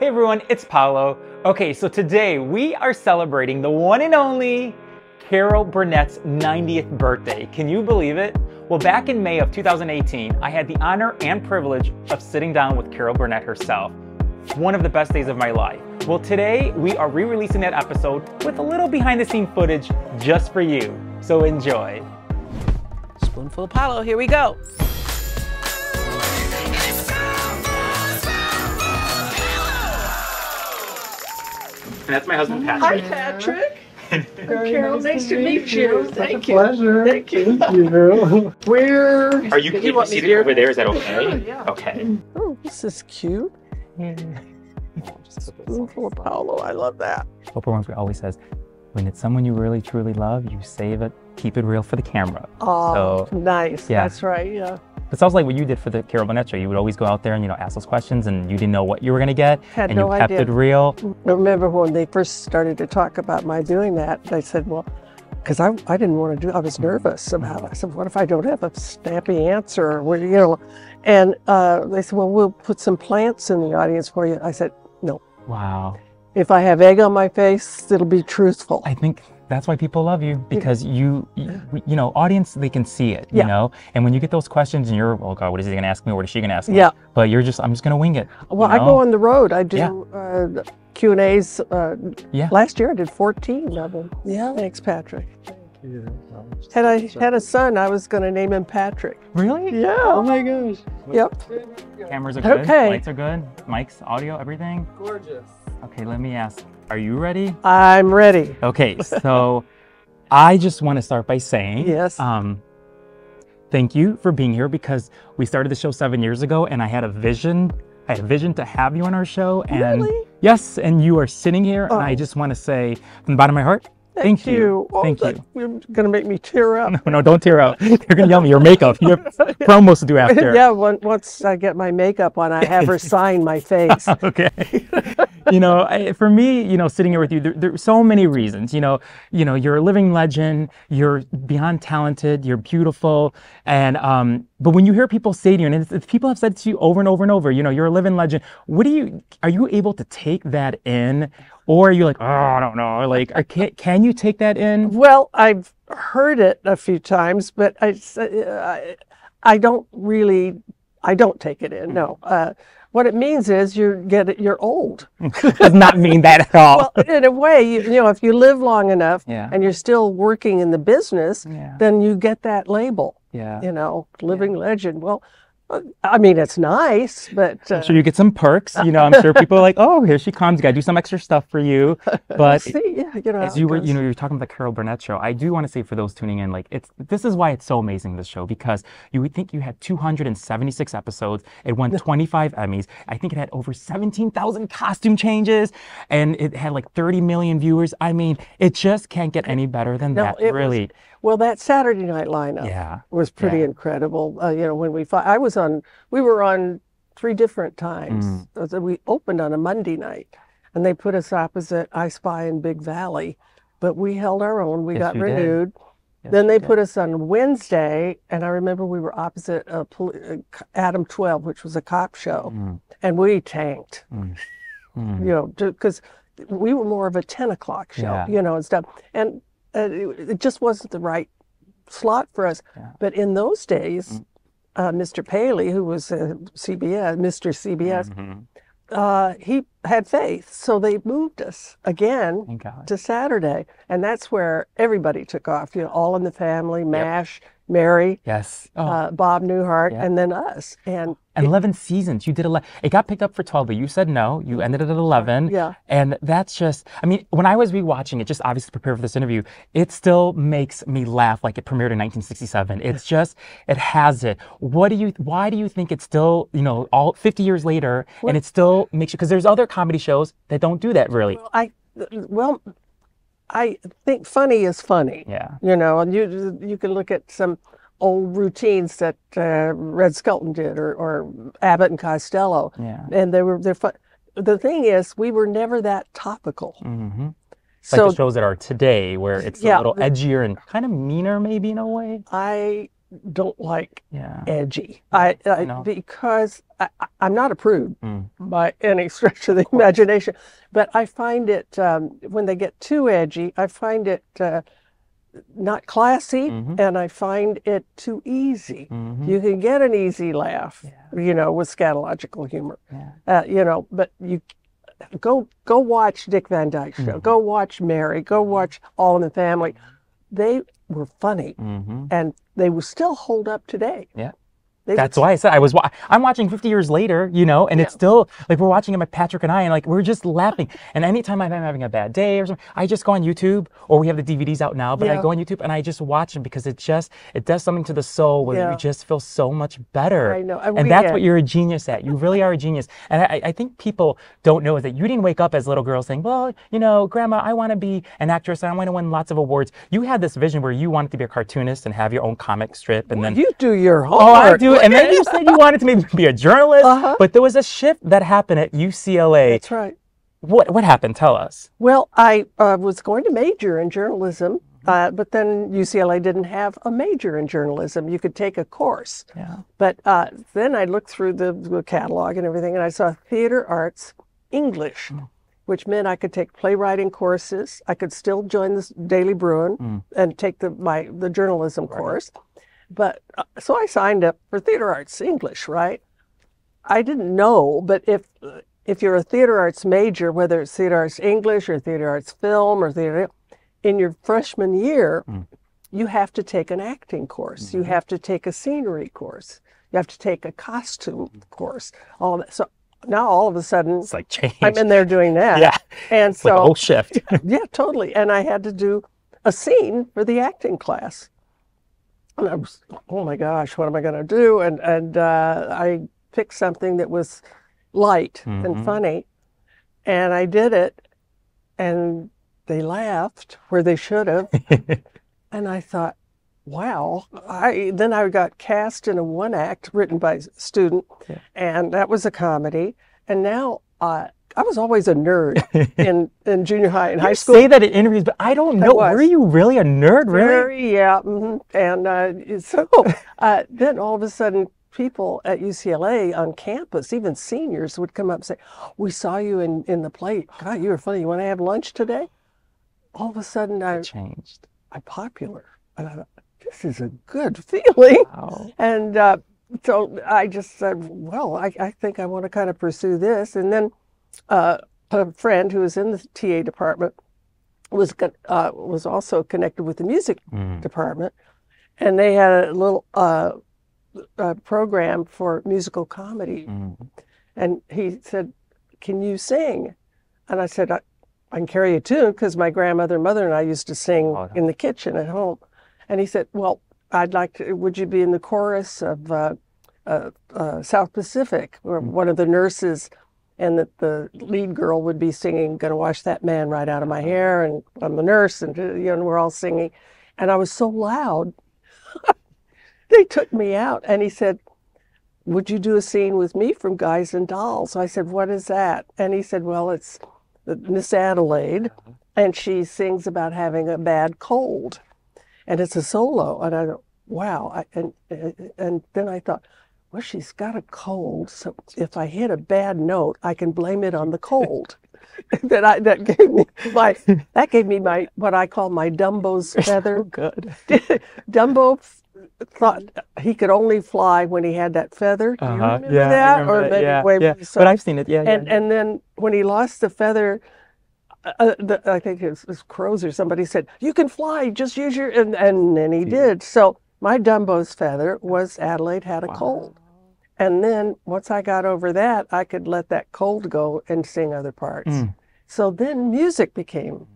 Hey everyone, it's Paolo. Okay, so today we are celebrating the one and only Carol Burnett's 90th birthday. Can you believe it? Well, back in May of 2018, I had the honor and privilege of sitting down with Carol Burnett herself. One of the best days of my life. Well, today we are re-releasing that episode with a little behind-the-scenes footage just for you. So enjoy. Spoonful of Paolo, here we go. And that's my husband, Patrick. Hi, Patrick. Carol, nice to meet you. Thank you. Pleasure. Thank you. Thank you. Where Are you seated over there? Is that okay? Yeah. Okay. Oh, this is cute. Spoonful of Paolo, I love that. Oprah Winfrey always says, when it's someone you really truly love, you save it, keep it real for the camera. Oh, So, nice. yeah. That's right, yeah. It sounds like what you did for the Carol Burnett show. You would always go out there and, ask those questions and you didn't know what you were going to get. Had and no you kept idea. it real. I remember when they first started to talk about my doing that, they said, well, because I didn't want to do, I was nervous about it. I said, what if I don't have a snappy answer? And they said, well, we'll put some plants in the audience for you. I said, no. Wow. If I have egg on my face, it'll be truthful. I think that's why people love you, because you audience, they can see it, Yeah. And when you get those questions and you're, oh God, what is he going to ask me? What is she going to ask me? Yeah. But I'm just going to wing it. Well, I go on the road. I do Yeah. Q&As. Yeah. Last year I did 14 of them. Yeah. Thanks, Patrick. Had I had a son, I was going to name him Patrick. Really? Yeah. Oh my gosh. Yep. Cameras are good. Okay. Lights are good. Mics, audio, everything. Gorgeous. Okay, let me ask. Are you ready? I'm ready. Okay, so I just want to start by saying, Yes. thank you for being here, because we started the show 7 years ago and I had a vision. I had a vision to have you on our show. And Really? yes, and you are sitting here and I Oh. just want to say from the bottom of my heart, thank you. Oh, Thank you. You're going to make me tear up. No, don't tear out. You're going to yell at me. Your makeup. You have promos to do after. Yeah, once I get my makeup on, I have her sign my face. Okay. For me, sitting here with you, there are so many reasons. You're a living legend. You're beyond talented. You're beautiful. And but when you hear people say to you, and if people have said to you over and over and over, you're a living legend. Are you able to take that in, or are you like, oh, I don't know, like, can you take that in? Well, I've heard it a few times, but I don't take it in. No. What it means is you're old. Does not mean that at all. Well, in a way, if you live long enough Yeah. and you're still working in the business, Yeah. then you get that label. Yeah. Living legend. Well, I mean, it's nice, but I'm sure you get some perks. I'm sure people are like, oh, here she comes. Got to do some extra stuff for you. But see, yeah, as you were, you're talking about the Carol Burnett show. I do want to say for those tuning in, this is why it's so amazing, this show, because you would think you had 276 episodes. It won 25 Emmys. I think it had over 17,000 costume changes, and it had like 30 million viewers. I mean, it just can't get any better than that, really. Well, that Saturday night lineup was pretty incredible. When we were on 3 different times. We opened on a Monday night, and they put us opposite I Spy and Big Valley, but we held our own. We got renewed. Yes, Then they put us on Wednesday, and I remember we were opposite Adam 12, which was a cop show, and we tanked. Because we were more of a 10 o'clock show, and stuff. And it just wasn't the right slot for us. Yeah. But in those days, Mr. Paley, who was CBS, Mr. CBS, he had faith. So they moved us again to Saturday. And that's where everybody took off, All in the Family, MASH, Mary, Bob Newhart, and then us. And 11 seasons. You did 11. It got picked up for 12, but you said no. You ended it at 11. Yeah. And that's just, when I was rewatching it, just obviously to prepare for this interview, it still makes me laugh like it premiered in 1967. It's just, it has it. Why do you think it's still, all 50 years later, and it still makes you, because there's other comedy shows that don't do that really. I think funny is funny. Yeah. And you can look at some old routines that Red Skelton did, or Abbott and Costello. Yeah. And they're fun. The thing is, we were never that topical. Mm-hmm. So like the shows that are today, where it's a little edgier and kind of meaner, maybe in a way. I don't like Yeah. edgy. No. Because I'm not a prude by any stretch of the imagination, but I find it, when they get too edgy, I find it not classy, and I find it too easy. You can get an easy laugh, you know, with scatological humor, you know, but you go watch Dick Van Dyke Show, go watch Mary, go watch All in the Family. They were funny, and they will still hold up today. Yeah. That's why I said I'm watching 50 years later, you know, and it's still like we're watching it, my Patrick and I, and like we're just laughing. And anytime I'm having a bad day or something, I just go on YouTube, or we have the DVDs out now, but I go on YouTube and I just watch them because it does something to the soul where you just feel so much better. I know. And that's what you're a genius at. You really are a genius. And I think people don't know is that you didn't wake up as a little girl saying, well, you know, Grandma, I want to be an actress and I want to win lots of awards. You had this vision where you wanted to be a cartoonist and have your own comic strip. And then you do your homework. Oh, I do. And then you said you wanted to maybe be a journalist, but there was a shift that happened at UCLA. That's right. What happened? Tell us. Well, I was going to major in journalism, but then UCLA didn't have a major in journalism. You could take a course. Yeah. But then I looked through the catalog and everything, and I saw theater arts English, which meant I could take playwriting courses. I could still join the Daily Bruin and take the journalism course. But so I signed up for theater arts English, right? I didn't know, but if you're a theater arts major, whether it's theater arts English or theater arts film or theater, in your freshman year, you have to take an acting course. You have to take a scenery course. You have to take a costume course. All of that. So now all of a sudden, it's like change. I'm in there doing that. Yeah, and it's so like a whole shift. Yeah, totally. And I had to do a scene for the acting class. And I was, oh my gosh, what am I going to do? And I picked something that was light and funny, and I did it, and they laughed where they should have. And I thought, wow. Then I got cast in a one act written by a student, and that was a comedy. And now I was always a nerd in junior high and high school. You say that in interviews, but I don't know. Were you really a nerd? Really? Yeah. And so then all of a sudden, people at UCLA on campus, even seniors, would come up and say, we saw you in the play. God, you were funny. You want to have lunch today? All of a sudden, I changed. I'm popular. And I thought, this is a good feeling. Wow. And so I just said, well, I think I want to kind of pursue this. And then a friend who was in the TA department was also connected with the music department. And they had a little program for musical comedy. And he said, can you sing? And I said, I can carry a tune, because my grandmother and mother and I used to sing in the kitchen at home. And he said, well, I'd like to, would you be in the chorus of South Pacific, where one of the nurses and the lead girl would be singing, gonna wash that man right out of my hair, and I'm the nurse, and and we're all singing. And I was so loud, they took me out, and he said, would you do a scene with me from Guys and Dolls? So I said, what is that? And he said, well, it's Miss Adelaide, and she sings about having a bad cold, and it's a solo. And I thought, wow. And then I thought, well, she's got a cold, so if I hit a bad note, I can blame it on the cold. that gave me my what I call my Dumbo's feather. So good. Dumbo thought he could only fly when he had that feather. Do you remember that? I remember that. But I've seen it. And then when he lost the feather, I think it was Crows or somebody said, you can fly, just use your, and then he did. So my Dumbo's feather was Adelaide had a cold. And then once I got over that, I could let that cold go and sing other parts. So then music became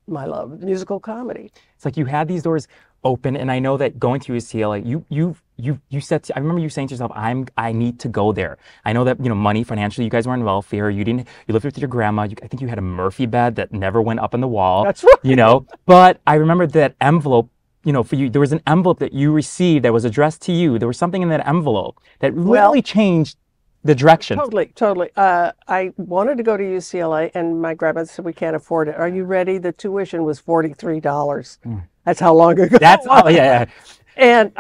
my love, musical comedy. It's like you had these doors open, and I know that going to UCLA, you said, I remember you saying to yourself, I need to go there. I know that, money, financially, you guys were on welfare. You lived with your grandma. I think you had a Murphy bed that never went up on the wall. That's right. But I remember that envelope, for you, there was an envelope that you received that was addressed to you. There was something in that envelope that really changed the direction. Totally. I wanted to go to UCLA, and my grandmother said, we can't afford it. Are you ready? The tuition was $43. That's how long ago. That's, And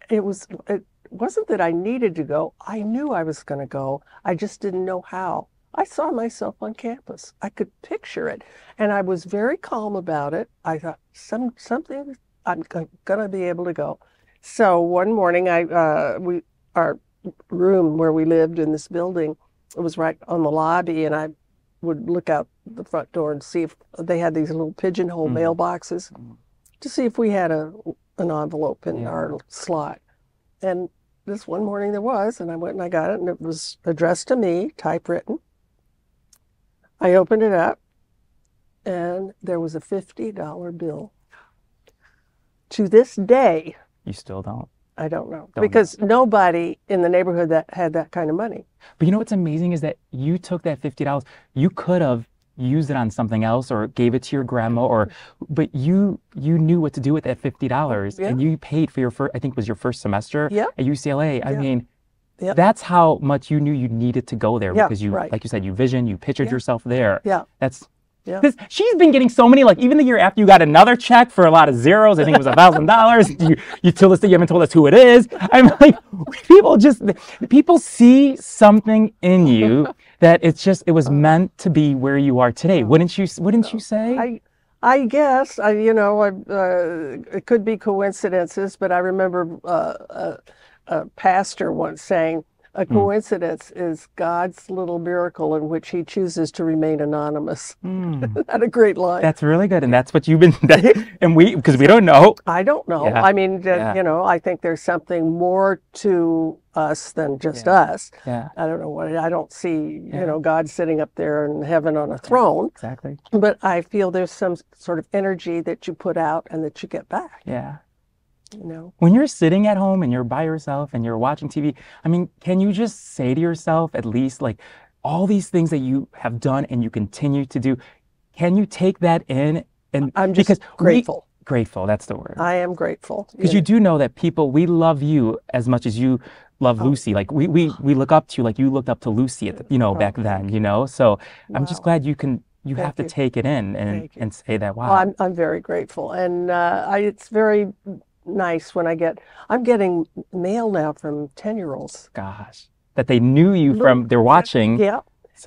it wasn't that I needed to go. I knew I was going to go. I just didn't know how. I saw myself on campus. I could picture it, and I was very calm about it. I thought something I'm going to be able to go. So one morning, our room where we lived in this building, it was right on the lobby, and I would look out the front door and see if they had these little pigeonhole mailboxes to see if we had an envelope in our slot. And this one morning there was, and I went and I got it, and it was addressed to me, typewritten. I opened it up, and there was a $50 bill. To this day, you still don't? I don't know. Because nobody in the neighborhood that had that kind of money. But you know what's amazing is that you took that $50. You could have used it on something else or gave it to your grandma, but you knew what to do with that $50, and you paid for your first, I think it was your first semester at UCLA. I mean, that's how much you knew you needed to go there, because you, like you said, you pictured yourself there. That's she's been getting so many, like even the year after you got another check for a lot of zeros. I think it was $1,000. You told us that you haven't told us who it is. I'm like, people see something in you that it was meant to be where you are today. Wouldn't you say? I guess, it could be coincidences, but I remember a pastor once saying, a coincidence is God's little miracle in which he chooses to remain anonymous. Not a great line. That's really good. And that's what you've been, and because we don't know. I don't know. I mean, I think there's something more to us than just us. I don't know I don't see, God sitting up there in heaven on a throne. Exactly. But I feel there's some sort of energy that you put out and that you get back. When you're sitting at home and you're by yourself and you're watching TV, I mean, can you just say to yourself, at least, like, all these things that you have done and you continue to do, can you take that in? And I'm just grateful. Grateful, that's the word. I am grateful. Because you do know that we love you as much as you love Lucy. Like we look up to you, like you looked up to Lucy at back then, So I'm just glad you have to take it in and say that, wow. Well, I'm very grateful. And it's very nice when I'm getting mail now from 10-year-olds. Gosh, that they knew you from, they're watching.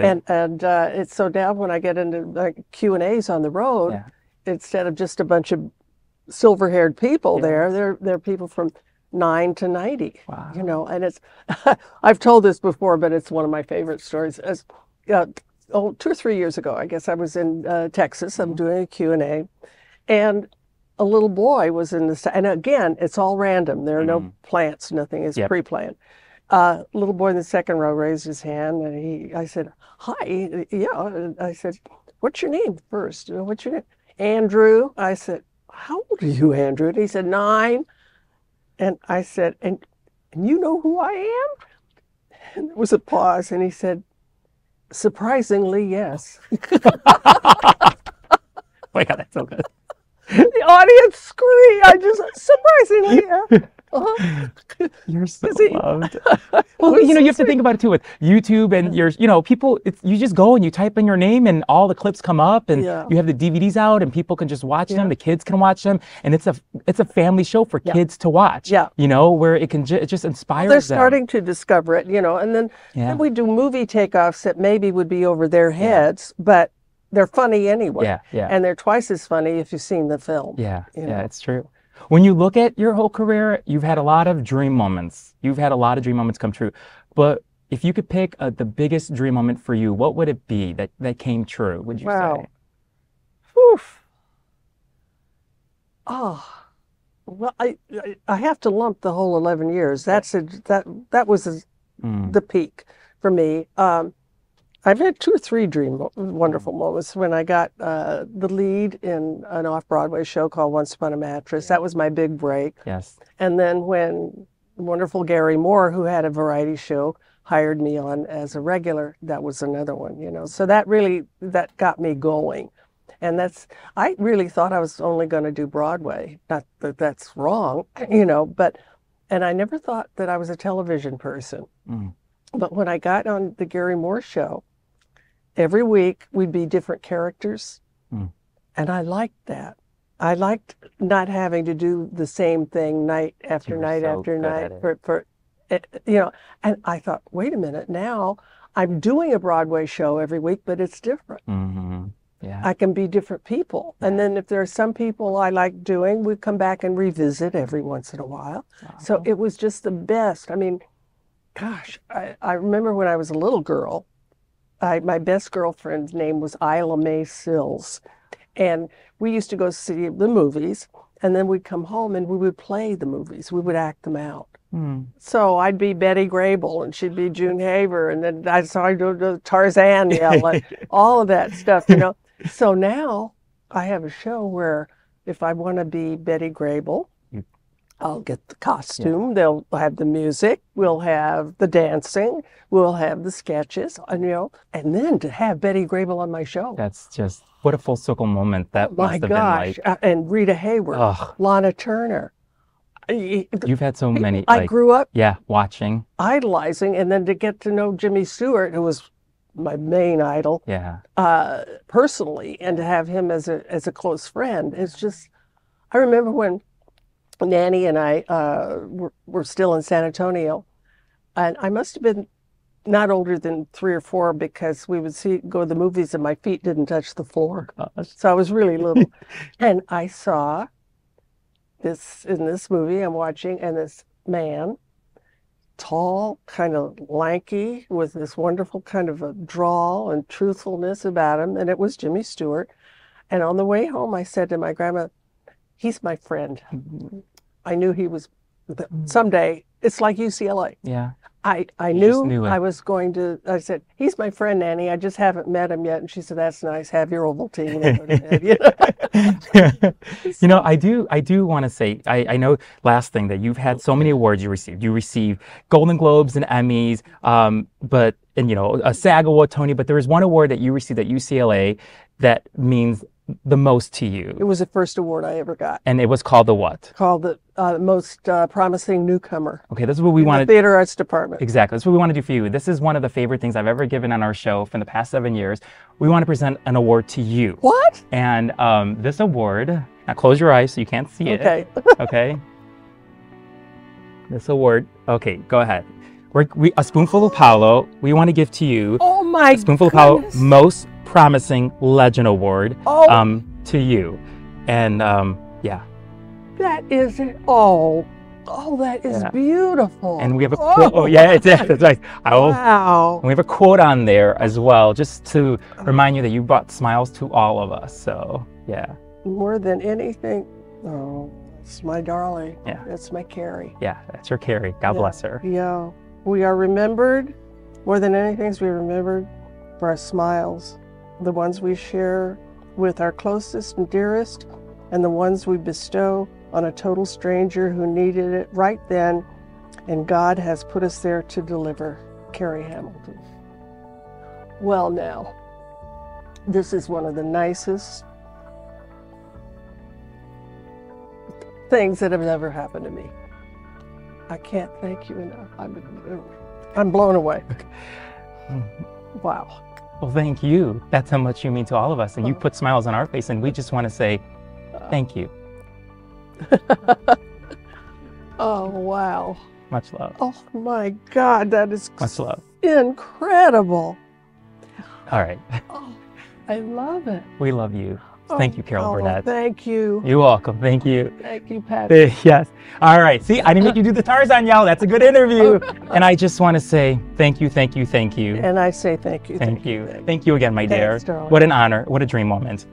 And it's so now when I get into Q&As on the road, instead of just a bunch of silver-haired people they're people from 9 to 90. Wow. And it's, I've told this before, but it's one of my favorite stories. 2 or 3 years ago, I guess I was in Texas. I'm doing a Q&A, and a little boy was in the, and again, it's all random. There are no plants, nothing is pre-planned. Little boy in the second row raised his hand, and I said, hi, I said, what's your name first? What's your name? Andrew. I said, how old are you, Andrew? And he said, 9. And I said, and you know who I am? And there was a pause, and he said, surprisingly, yes. Oh my God, that's so good. The audience screamed. I just, surprisingly, yeah. You're so loved. Well, you have to think about it too with YouTube and your, people, you just go and you type in your name and all the clips come up, and you have the DVDs out and people can just watch them. The kids can watch them, and it's a family show for kids to watch. Where it can it just inspires They're them. starting to discover it, and then we do movie takeoffs that maybe would be over their heads, but they're funny anyway. And they're twice as funny if you've seen the film. It's true. When you look at your whole career, you've had a lot of dream moments. You've had a lot of dream moments come true. But if you could pick the biggest dream moment for you, what would it be that came true, would you say? Oof. Oh, well, I have to lump the whole 11 years. That was the peak for me. I've had 2 or 3 wonderful moments. When I got the lead in an off-Broadway show called Once Upon a Mattress, that was my big break. Yes. And then when wonderful Gary Moore, who had a variety show, hired me on as a regular, that was another one, So that got me going. And I really thought I was only going to do Broadway. Not that that's wrong, but, and I never thought that I was a television person. But when I got on the Gary Moore show, every week we'd be different characters. And I liked that. I liked not having to do the same thing night after night after night for you know, and I thought, wait a minute, now I'm doing a Broadway show every week, but it's different. Yeah. I can be different people. And then if there are some people I like doing, we come back and revisit every once in a while. So it was just the best. I mean, gosh, I remember when I was a little girl, my best girlfriend's name was Isla Mae Sills. And we used to go see the movies, and then we'd come home and we would play the movies. We would act them out. So I'd be Betty Grable and she'd be June Haver, and then I'd do Tarzan yell and all of that stuff, you know. So now I have a show where if I want to be Betty Grable, I'll get the costume, they'll have the music, we'll have the dancing, we'll have the sketches, and, you know, and then to have Betty Grable on my show. That's just, what a full circle moment that must have been like. And Rita Hayworth, Lana Turner. You've had so many. I grew up watching, idolizing, and then to get to know Jimmy Stewart, who was my main idol, personally, and to have him as a close friend. It's just, I remember when Nanny and I were still in San Antonio, and I must have been not older than 3 or 4 because we would go to the movies and my feet didn't touch the floor. So I was really little. And I saw in this movie I'm watching, and this man, tall, kind of lanky, with this wonderful kind of a drawl and truthfulness about him, and it was Jimmy Stewart. And on the way home, I said to my grandma, he's my friend. I knew he was, someday, it's like UCLA. Yeah. I knew I was going to, I said, he's my friend, Nanny. I just haven't met him yet. And she said, that's nice. Have your Ovaltine. You know, I do want to say, I know, last thing, that you've had so many awards you received. You received Golden Globes and Emmys, and you know, a SAG award, Tony, but there was one award that you received at UCLA that means the most to you. It was the first award I ever got. And it was called the what? Called the most promising newcomer. Okay, this is what we wanted. The Theater Arts Department. Exactly. That's what we want to do for you. This is one of the favorite things I've ever given on our show from the past 7 years. We want to present an award to you. What? And this award, now close your eyes so you can't see it. Okay. Okay. This award, okay, go ahead. A Spoonful of Apollo, we want to give to you. Oh my A Spoonful of Apollo Most Promising Legend Award to you. And yeah. That is it. Oh, that is beautiful. And we have a quote. Oh, yeah, that's right. Wow. And we have a quote on there as well, just to remind you that you brought smiles to all of us. So, yeah. More than anything, it's my darling. Yeah. That's my Carrie. Yeah, that's her Carrie. God bless her. Yeah. We are remembered, more than anything, we are remembered for our smiles, the ones we share with our closest and dearest, and the ones we bestow on a total stranger who needed it right then, and God has put us there to deliver. Carrie Hamilton. Well, now, this is one of the nicest things that have ever happened to me. I can't thank you enough. I'm blown away. Wow. Well, thank you. That's how much you mean to all of us. And you put smiles on our face, and we just want to say thank you. Oh, wow. Much love. Oh, my God. That is much love. Incredible. All right. Oh, I love it. We love you. Thank you, Carol Burnett. Thank you. You're welcome. Thank you. Thank you, Patty. Yes. All right. See, I didn't make you do the Tarzan yell. That's a good interview. And I just want to say thank you, thank you, thank you. And I say thank you. Thank you. Thank you again, my dear. Darling. What an honor. What a dream moment.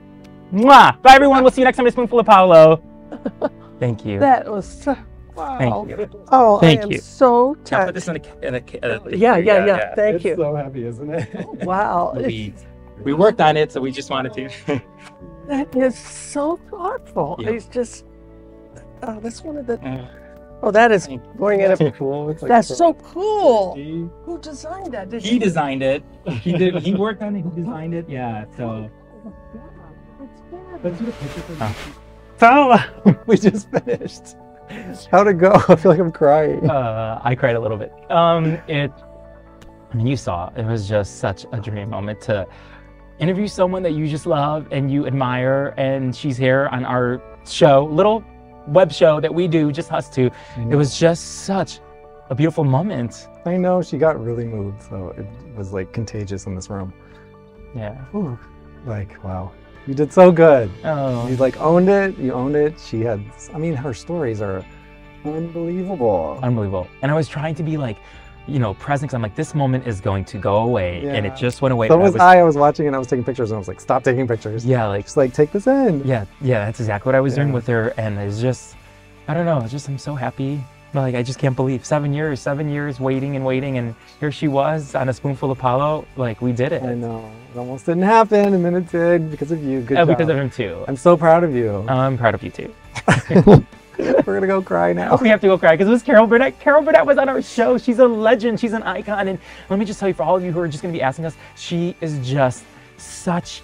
Mwah. Bye, everyone. We'll see you next time at Spoonful of Apollo. Thank you. That was so, wow. Thank you. Oh, thank I am you. so touched. I'll put this in a yeah. Thank you. It's so heavy, isn't it? Wow. We worked on it, so we just wanted to. That is so thoughtful. Yeah. It's just, that's one of the, that is going in a, cool. It's like that's so cool. He Who designed that? He designed it. He did. He worked on it. He designed it. Yeah. So. Let's do the picture for me. So we just finished. How'd it go? I feel like I'm crying. I cried a little bit. I mean, you saw, it was just such a dream moment to interview someone that you just love and you admire, and she's here on our show, little web show that we do, just us two. It was just such a beautiful moment. I know, she got really moved, so it was like contagious in this room. Yeah. Ooh, like, wow. You did so good. Oh. You like owned it. You owned it. She had, I mean, her stories are unbelievable. Unbelievable. And I was trying to be like, you know, present, because I'm like, this moment is going to go away. And it just went away. So was I. I was watching and I was taking pictures and I was like, stop taking pictures. Yeah, like, just like, take this in. Yeah, that's exactly what I was doing with her. And it's just, I don't know, it's just, I'm so happy. Like, I just can't believe 7 years waiting and waiting, and here she was on a spoonful of Apollo. Like, we did it. I know. It almost didn't happen, and then it did because of you. Good job. Because of him too. I'm so proud of you. I'm proud of you too. We're gonna go cry now. We have to go cry because it was Carol Burnett. Carol Burnett was on our show. She's a legend. She's an icon. And let me just tell you, for all of you who are just gonna be asking us, she is just such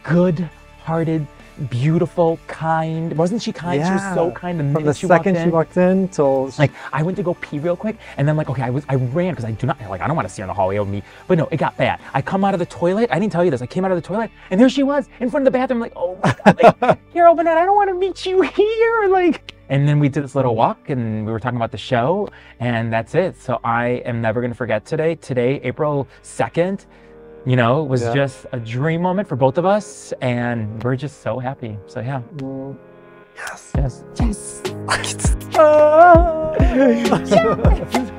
good-hearted, beautiful, kind. Wasn't she kind? Yeah. She was so kind the minute she walked in. From the second she walked in till like, I went to go pee real quick, and then like, okay, I ran because I don't want to see her in the hallway of me. But no, it got bad. I come out of the toilet. I didn't tell you this. I came out of the toilet, and there she was in front of the bathroom. Like, oh my God, like, Carol Burnett, I don't want to meet you here. Like, and then we did this little walk, and we were talking about the show, and that's it. So I am never gonna forget today. Today, April 2nd. You know, it was just a dream moment for both of us, and we're just so happy. So yeah. Yes. Yes. Yes. Yes.